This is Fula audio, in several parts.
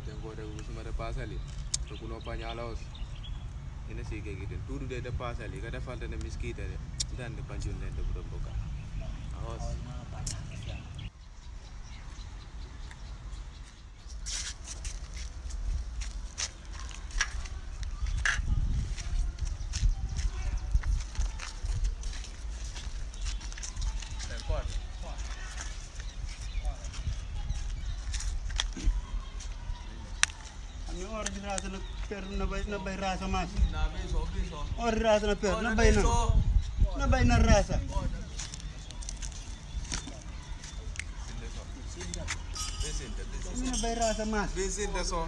tengo de kusuma de pasali to kuno pañalos ina sike giden tudu de pasali kada falta de miskita de dan de panjun de boka aos Ano oras rasa na pero nabay rasa mas. biso Oras rasa na pero nabay na rasa. Nabay rasa mas. Vincent de so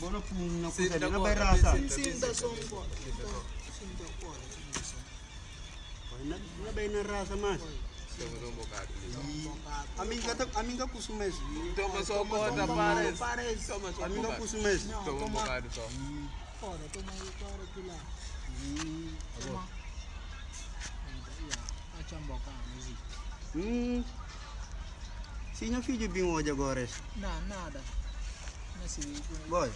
Bono pun na kusa nabay rasa. Nabay na rasa mas. Toma boka Amin ka kusumes. toma so ko da pares Amin ka kusumes. toma boka so Sinyo filho bem hoje agora. Nada. Nesse Boy.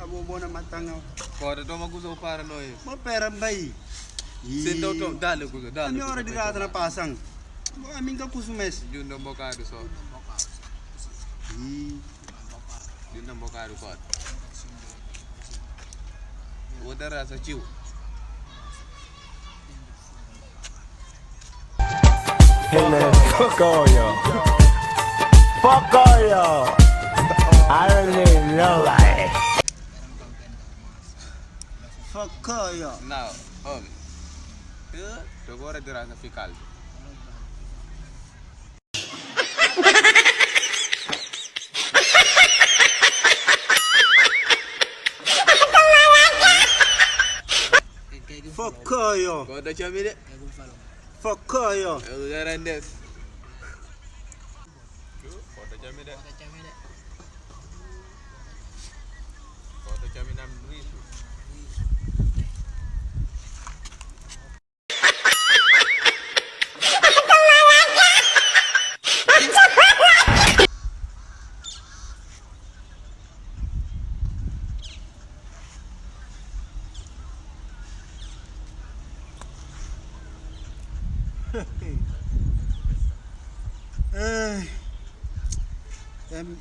Abo bona matanga. ko da toma kuso para noi Mo pera bay. sendo to dale kuso dale Ami ora di rata na pasang. Amin ka kusumes. jundo boka so jundo boka ko Udara sa chiu. Hello, fuck all y'all. Fuck all y'all. I don't need nobody. Fuck ya. Now, to go ra dira sa fikal. Fuck ya. Ko da chami de. Fuck ya. Garandes. Ko da chami de. Ko da chami nam risu.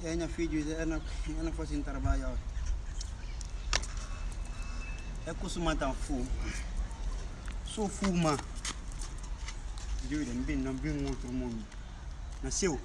Minha filho ela fosse em trabalho. É costuma estar fu. Sou fuma. Juro, não vem outro mundo. Nasceu.